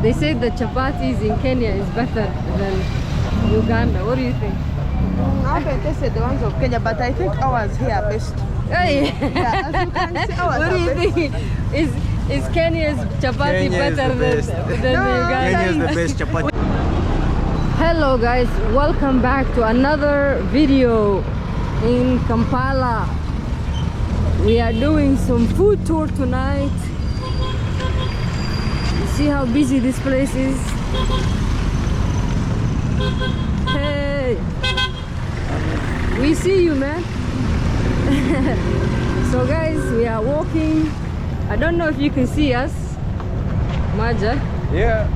They say the chapatis in Kenya is better than Uganda. What do you think? I haven't tasted the ones of Kenya, but I think ours here are best. Hey. Yeah, as you can see, ours What do you think? Is Kenya's chapati better than Uganda? Kenya is the best chapati. Hello guys, welcome back to another video in Kampala. We are doing some food tour tonight. You see how busy this place is? Hey, we see you, man. So guys, we are walking. I don't know if you can see us. Maja. Yeah.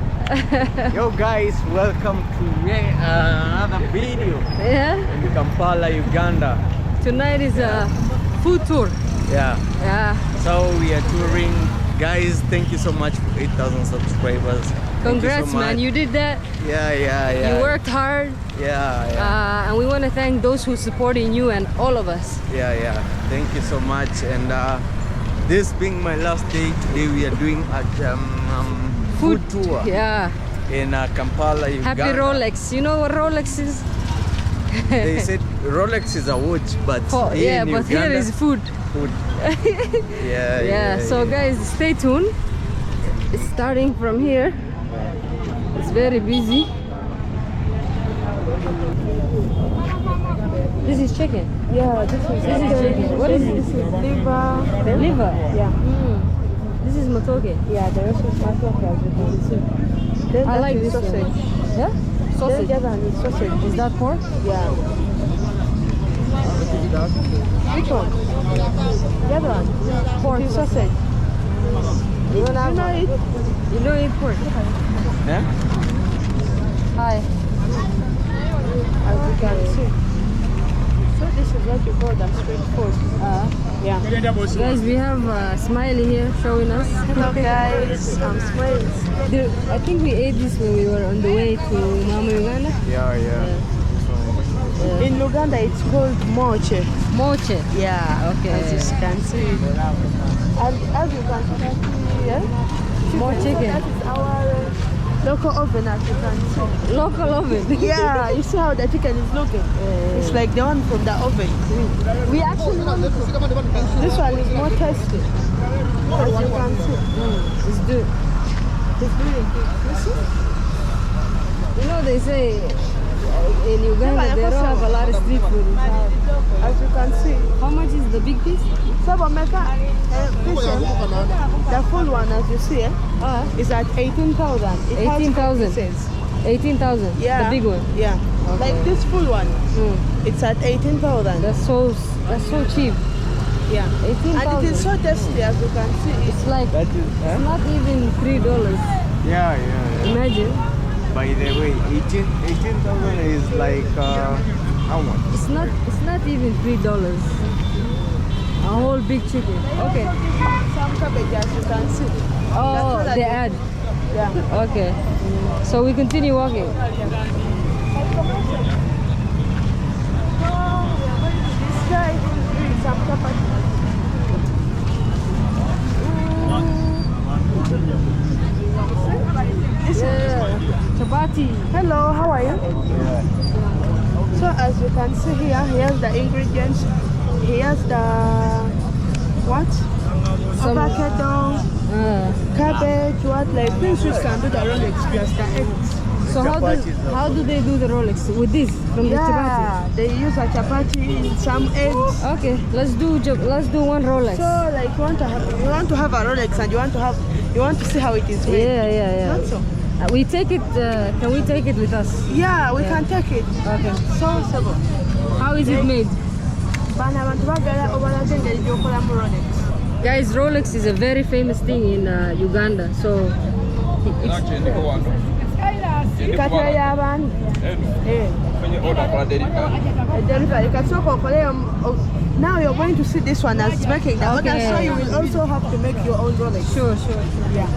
Yo guys, welcome to another video in Kampala, Uganda. Tonight is a food tour. Yeah. So we are touring. Guys, thank you so much for 8,000 subscribers. Congrats, so man, you did that. Yeah. You worked hard. Yeah. And we want to thank those who supporting you and all of us. Yeah. Thank you so much. And this being my last day, today we are doing a food tour. Yeah. In Kampala, Uganda. Happy Rolex. You know what Rolex is? They said Rolex is a watch, but here in Uganda, here is food. Yeah. So guys, stay tuned. It's starting from here. It's very busy. This is chicken. Yeah, this is chicken. What is this? This is liver. Liver? Yeah. This is matoke. Yeah, the rest is matoke, as you can see. Then I like this sausage. one. Yeah? Sausage. Then the other one is sausage. Is that pork? Yeah. Which one? The other one. Pork. It's sausage. You know it? You know it pork. Yeah? Hi. As you can see. So this is what you call the street food. Yeah. Guys, we have Smiley here showing us. Hello guys, I'm Smiles. I think we ate this when we were on the way to Mama Uganda. Yeah. In Uganda it's called moche. Moche. Yeah. Okay. As you can see. And as you can see, yeah? More chicken. That is our local oven, as you can see. Local oven. Yeah, you see how the chicken is looking? It's like the one from the oven. We actually want to. This one is more tasty. As you can see. It's good. It's really good. You see? You know, they say in Uganda they don't have a lot of street food. As you can see. How much is the big piece? So, this one, the full one, as you see, is at 18,000. 18,000. 18,000. Yeah. The big one. Yeah. Okay. Like this full one. It's at 18,000. That's so cheap. Yeah. 18,000. And it is so tasty, as you can see. It's like it's not even $3. Yeah. Imagine. By the way, 18,000 is like how much? It's not even $3. A whole big chicken. Okay. Some cabbage, as you can see. Oh, they add. Yeah. Okay. So we continue walking. So, we are going to this side to eat some chapati. Chapati. Hello, how are you? So as you can see here, here's the ingredients. Here's the avocado, cabbage, like things you can do the Rolex plus the eggs. So how do they do the Rolex with this from the chapati? They use a chapati, some eggs. Okay, let's do one Rolex. So like you want to have a Rolex and you want to see how it is made. Yeah. Not so. We take it. Can we take it with us? Yeah, we can take it. Okay. So simple. How is it made? Guys, Rolex is a very famous thing in Uganda. So now you're going to see this one as making the order, so you will also have to make your own Rolex. Sure. Yeah.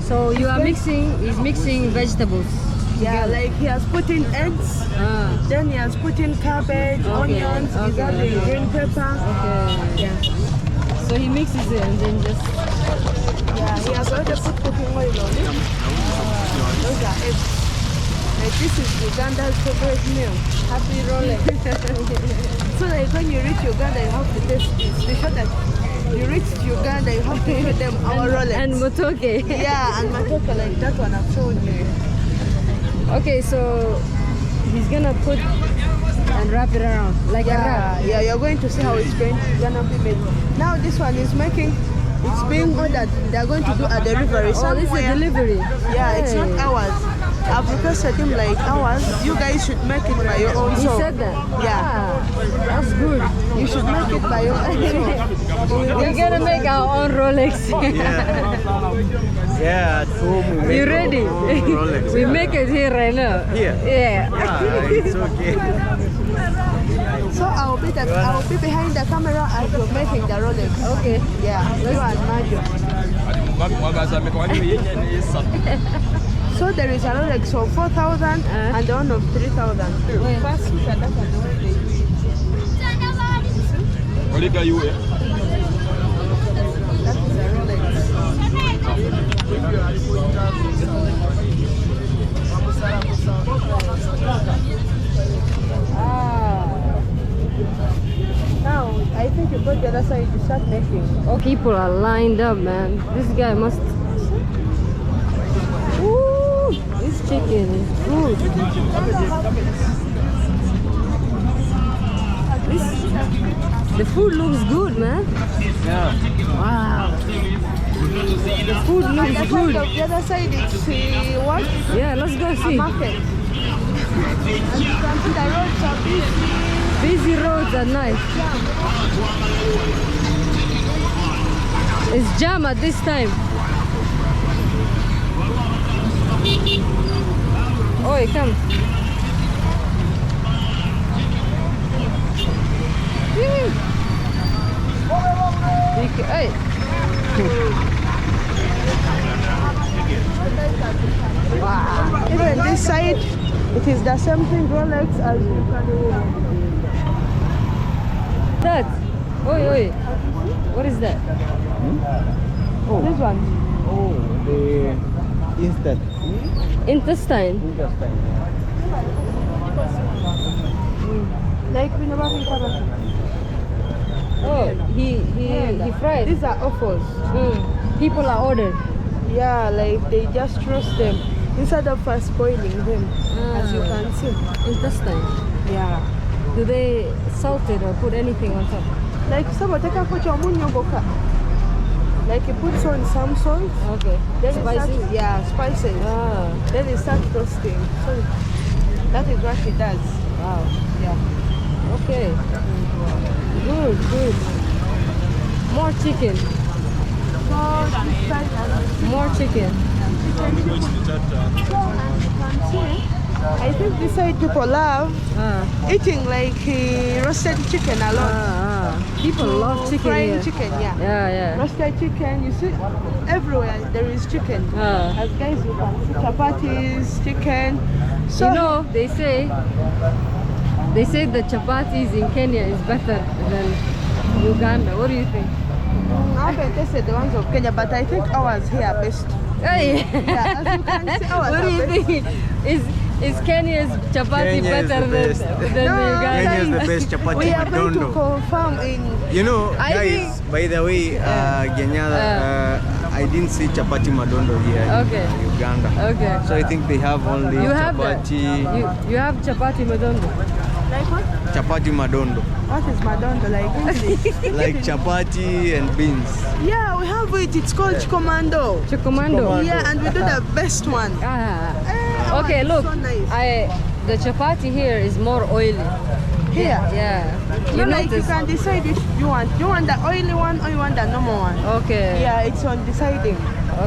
So you are mixing vegetables. Yeah, like he has put in eggs, then he has put in cabbage, onions, he's adding green pepper. Okay. Yeah. So he mixes it and then just... Yeah, he has already put cooking oil on it. this is Uganda's favorite meal. Happy Rolex. So like when you reach Uganda, you have to taste this. To show that you reached Uganda, you have to show them our Rolex. And motoke. Yeah, and matoka like that one I've shown you. Okay, so he's gonna put and wrap it around like a wrap. Yeah, you're going to see how it's gonna be made. Now this one is making. It's being ordered. They're going to do a delivery Oh, this is a delivery. Yeah, it's not Hey. ours. I've requested him like ours. You guys should make it by your own. He So said that. yeah, Ah, that's good. you should make it by your own. We're gonna make our own Rolex. Yeah, at home we make You our ready? own Rolex. We make it here right now. Here? Yeah. It's okay. So I'll be behind the camera as you're making the Rolex. Okay. Yeah, you and Majo. So there is a Rolex of 4,000 and the one of 3,000. First look at that one, the way they do it. That is a Now, I think you go the other side to start making. Oh, people are lined up, man. This guy must. Ooh, this chicken is good. The food looks good, man. Yeah. Wow. The food looks good. The other side is what? Yeah, let's go A see. market. And you can see the roads are busy. Busy roads at night. It's jam at this time. Oi, come. Hey. Wow. Even this side, it is the same thing Rolex as you can do. That. Oi, oi. What is that? Oh. This one. Oh, the instant. Intestine. Like we never think about it. Oh, he fried. These are offers. People are ordered. Yeah, like they just roast them instead of us boiling them, as you can see. Intestine. Yeah. Do they salt it or put anything on top? Like someone take a photo of munyogoka. Like he puts on some salt. Okay. Then it Spicy? starts, yeah, spices. Ah, Then it starts roasting. So that is what he does. wow. Yeah. Okay. Good, good. More chicken. So this side and More chicken. I think this side people love eating like roasted chicken a lot. People love chicken Frying here. chicken, yeah. Yeah. Roasted chicken, you see, everywhere there is chicken. As guys, you can see chapatis, chicken. So, You know, they say the chapatis in Kenya is better than Uganda. What do you think? I haven't tasted the ones of Kenya, but I think ours here are best. Hey. Yeah, as you can see, ours What do are you best. think? Is Kenya's chapati Kenya is better the best. than No, Uganda? Kenya is the best chapati We are going to madondo. confirm in. You know, I guys, by the way, Geenyada, I didn't see chapati madondo here Okay. in Uganda. Okay. So I think they have only You have that. chapati, You have chapati madondo. Like what? chapati madondo, What is madondo like English? like chapati and beans. Yeah, we have it. It's called chikomando. Chokomando. Yeah, and we do the best one. Okay, it's look. so nice. The chapati here is more oily. Here. Yeah. You like you notice? can decide which you want. You want the oily one or you want the normal one? Okay. Yeah, it's on deciding.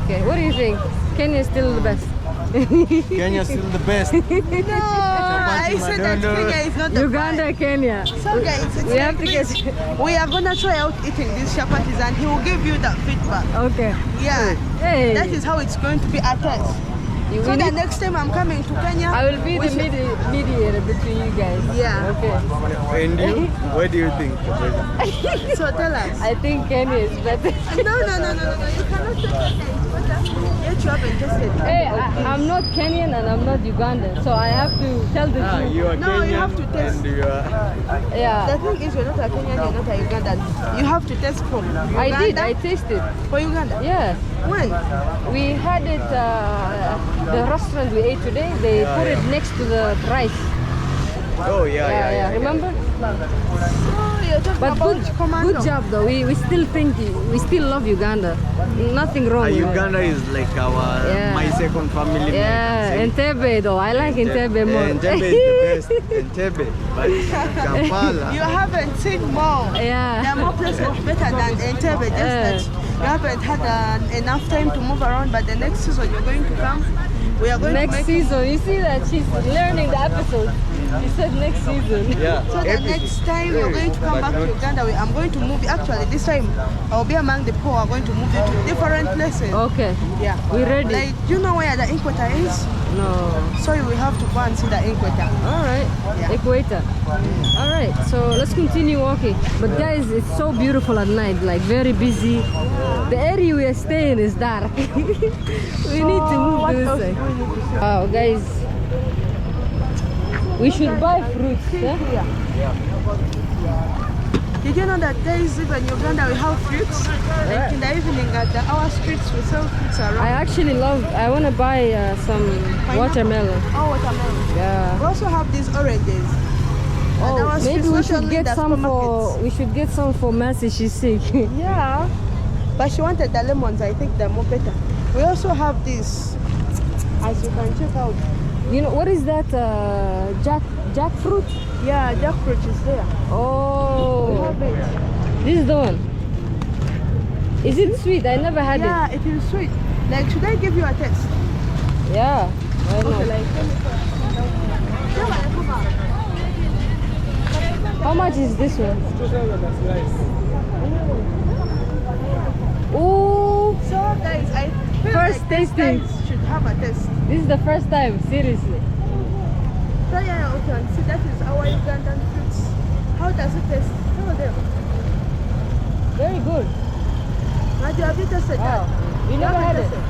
Okay. What do you think? Kenya is still the best. Kenya still the best. No, I said that madondo. Kenya is not the Uganda, Kenya. best. So guys, it's We have to like get. this. We are gonna try out eating these chapatis and he will give you the feedback. Okay. Yeah. Hey. That is how it's going to be a test. We So the need- next time I'm coming to Kenya, I will be we the should- mediator between you guys. Yeah. Okay. And you, what do you think? So tell us. I think Kenya is better. No. You cannot say Kenya is equator, yet you haven't tasted. Hey, I'm not Kenyan and I'm not Ugandan, so I have to tell the truth. You are No, Kenyan you have to taste. and you are... Yeah, The thing is, you're not a Kenyan, you're not a Ugandan. You have to taste from Uganda. I did. I tasted. For Uganda? Yeah, When? we had it. The restaurant we ate today, they put it next to the rice. Oh, yeah. Remember? Oh, you're talking But about good, commando. good job though. We still think we still love Uganda. Nothing wrong. with it. Uganda is like our Yeah. my second family. Yeah, Entebbe though. I like Entebbe more. Entebbe is the best. Entebbe, but Kampala. You haven't seen more. There Yeah. are more places better than Entebbe, just that you haven't had enough time to move around, but the next season you're going to come, we are going to Next make season, you see that she's learning the episode. She said next season. Yeah. so that next time you're going to come back to Uganda, I'm going to move you. Actually, this time I'll be among the poor. I'm going to move you to different places. Okay, Yeah. we ready? Like, do you know where the equator is? No. So you will have to go and see the equator. All right, Yeah. Equator. All right, so let's continue walking. But guys, it's so beautiful at night, like very busy. The area we are staying is dark. We need to move what to this else side. do we need to see? Wow, guys, we should buy fruits. Yeah? Did you know that there is even Uganda we have fruits? Like in the evening at our streets we sell fruits around. I actually love. I want to buy some watermelon. Oh, watermelon. We Yeah. also have these oranges. And our Oh, maybe streets, we not should only get the some for. supermarkets. We should get some for Mercy. She's sick. Yeah. But she wanted the lemons, I think they're more better. We also have this, as you can check out. You know what is that? Jackfruit. Yeah, jackfruit is there. We Oh, have it. this is the one. Is it sweet? I never had Yeah, it is sweet. Like, should I give you a taste? it. Yeah. Why Okay, not? like, let me How much is this one? Ooh, So guys, I feel First like these tasting. guys should have a taste. this is the first time. Seriously. So yeah, you can see that is our Ugandan fruits. How does it taste? Show them. Very good. Maju, have you tasted Wow. that? You never haven't had it. tasted?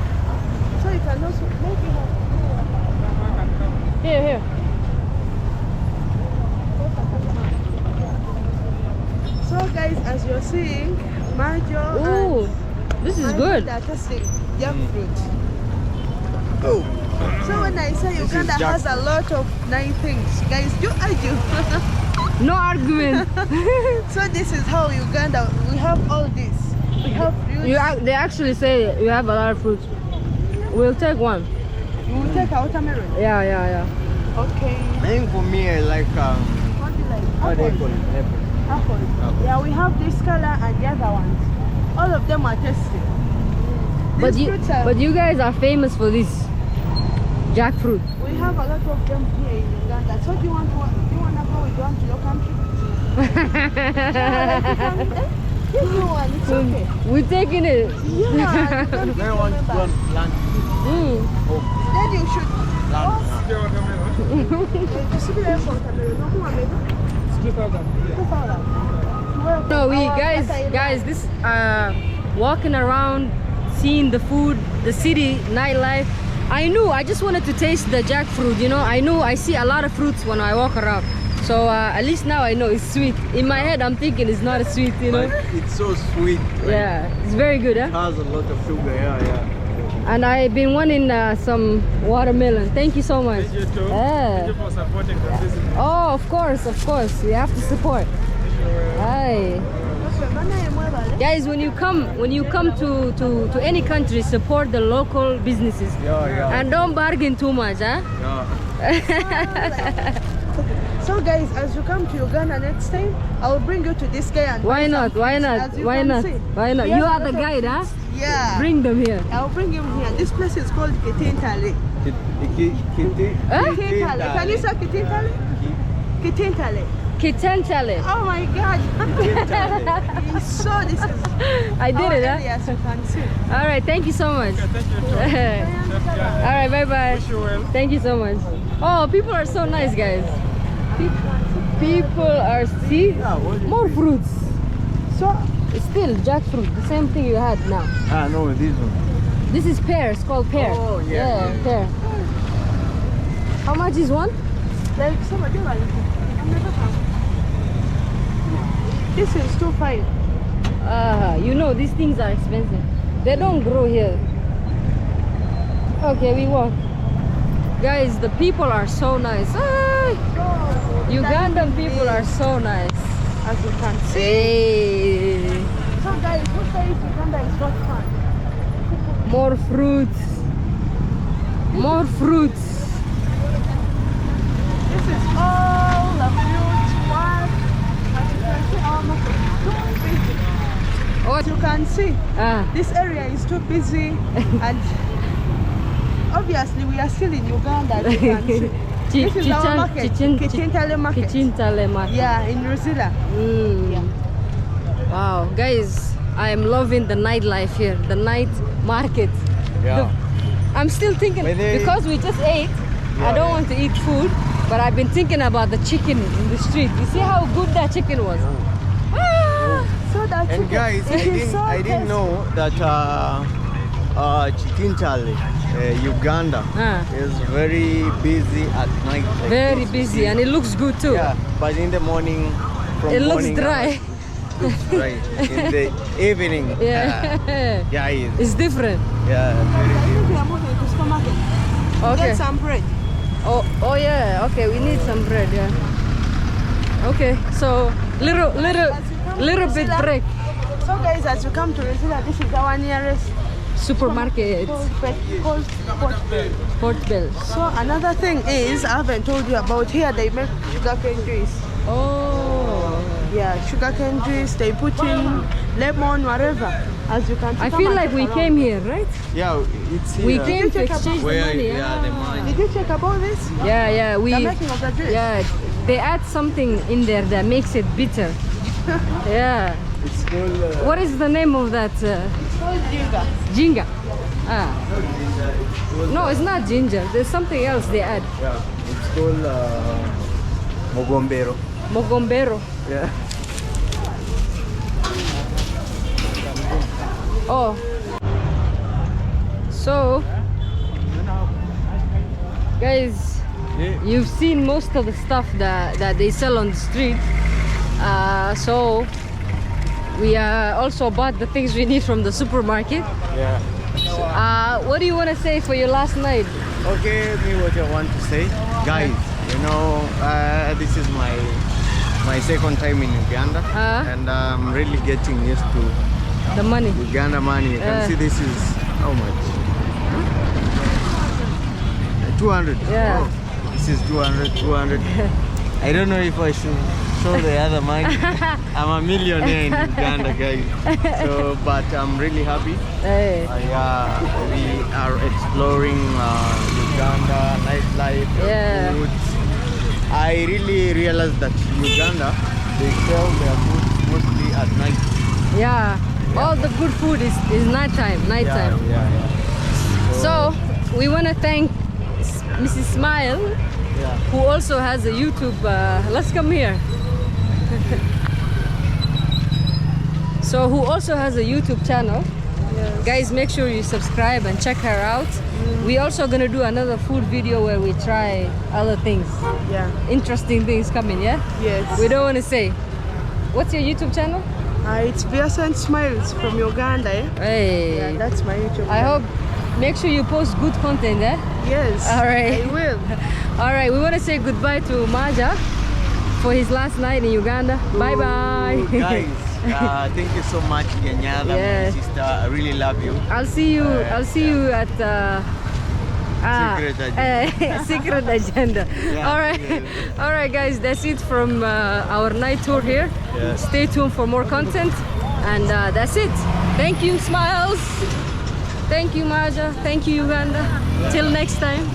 So you can also maybe have. Here. So guys, as you're seeing, Majo Ooh, this is and good. they are tasting jackfruit. Oh. So when I say This is Uganda has a lot of nice things, guys, you argue. No argument. So this is how Uganda, we have all this. We have fruits. They actually say you have a lot of fruits. We'll take one. You will take a watermelon. Yeah. Okay. I think for me, I like What do you like? what do you Apple. call it? Apple. Apple. Yeah, we have this color and the other ones. All of them are tasty. But These fruits are, you guys are famous for this jackfruit. we have a lot of them here in Uganda. So do you want to go with one to your country? Give you one, it's okay. We're taking it. Yeah, you don't I get want to your member. plant Mm. Then you should. plant. No, we guys, this walking around, seeing the food, the city nightlife. I just wanted to taste the jackfruit. You know, I see a lot of fruits when I walk around. So at least now I know it's sweet. In my head, I'm thinking it's not sweet. You know. But it's so sweet. Like, Yeah, it's very good, It huh? has a lot of sugar. Yeah. And I've been wanting some watermelon. Thank you so much. You too. Yeah. Thank you for supporting the business. Oh, of course. We have to support. Hi. Guys, when you come to any country, support the local businesses Yeah. and don't bargain too much, huh? Yeah. So guys, as you come to Uganda next time, I will bring you to this guy and Why buy some not? Why fruits, not? as you Why can not? see. Why not? He You has are a the lot of guide, huh? fruits. Yeah. Bring them here. I'll bring him here. This place is called Kitintale. Huh? Kitintale. Can you say Kitintale? Kitintale. Kitentale. Oh my God. So this is I did our it, area, huh? as you can see. All right. Thank you so much. Thank you too. All right. Bye bye. Wish you well. Thank you so much. Oh, people are so nice, guys. People are see more fruits. So It's still jackfruit, the same thing you had now. No, this one. This is pear. It's called pear. Oh, yeah. pear. How much is one? Like some of them are this is 2.5. You know these things are expensive. They don't grow here. Okay, we walk. Guys, the people are so nice. Ah, Ugandan people are so nice. As you can see. Hey. So guys, who says Uganda is not fun? More fruits. More fruits. This is all the fruit one. As you can see, our market is too busy. Oh, As you can see, ah. this area is too busy and obviously we are still in Uganda, as you can see. This is our market, Kichintale market. Kichintale market. Yeah, in Rosilla. Mm. Wow, guys, I am loving the nightlife here, the night market. Yeah. I'm still thinking, Maybe- because we just ate, I don't want to eat food, but I've been thinking about the chicken in the street. You see how good that chicken was? Ah! So that's And guys, I didn't know that Chikintale, Uganda, is very busy at night. Like Very this, you busy, see. and it looks good too. Yeah, but in the morning, from It looks morning dry. hours, it looks dry. In the evening, Yeah. yeah, It's different. yeah, I very think we are moving to supermarket. Okay. Get some bread. Oh yeah. Okay, we need some bread. Yeah. Okay, so little bit break. So guys, as you come to Rosilla, this is our nearest Supermarket. called Portbell. Port Bell. So another thing is, I haven't told you about here, they make sugarcane juice. Oh. Yeah, sugarcane juice, they put in lemon, whatever. As you can see. I come feel and like check we around. came here, right? Yeah, it's We here. came to check exchange the Where, money. yeah, the Ah. money. Did you check about this? Yeah, The we. making of the juice? Yeah, they add something in there that makes it bitter. Yeah. It's called. What is the name of that? It's called ginger. Ginger. Ah. No, it's not ginger. There's something else they add. Yeah, it's called Mogombero. Mogombero. Yeah. Oh. So, guys, you've seen most of the stuff that they sell on the street. So we also bought the things we need from the supermarket. Yeah. What do you want to say for your last night? Okay, me what I want to say, guys. You know, this is my second time in Uganda, and I'm really getting used to The money. Uganda money. You can see this is how much? 200. Yeah. Oh, this is 200. I don't know if I should show the other money. I'm a millionaire in Uganda, guys. So, but I'm really happy. Hey. We are exploring Uganda, nightlife, Yeah. food. I really realized that Uganda, they sell their food mostly at night. Yeah. All the good food is nighttime. Nighttime. Yeah. So we want to thank Mrs. Smile, Yeah. who also has a YouTube. Let's come here. So who also has a YouTube channel. Yes. Guys, make sure you subscribe and check her out. We also gonna do another food video where we try other things, Yeah. interesting things coming. Yeah. Yes. We don't want to say. What's your YouTube channel? It's Beerson Smiles from Uganda. Eh? Hey. Yeah, that's my YouTube. I channel. hope. Make sure you post good content. Eh? Yes. All right. I will. All right, we want to say goodbye to Maja for his last night in Uganda. Bye bye. Guys, thank you so much, Geenyada, Yes. my sister. I really love you. I'll see you. I'll see you at Secret agenda. Secret agenda. Yeah, All right, yeah. all right, guys. That's it from our night tour here. Yes. Stay tuned for more content, and that's it. Thank you, Smiles. Thank you, Maja. Thank you, Uganda. Till next time.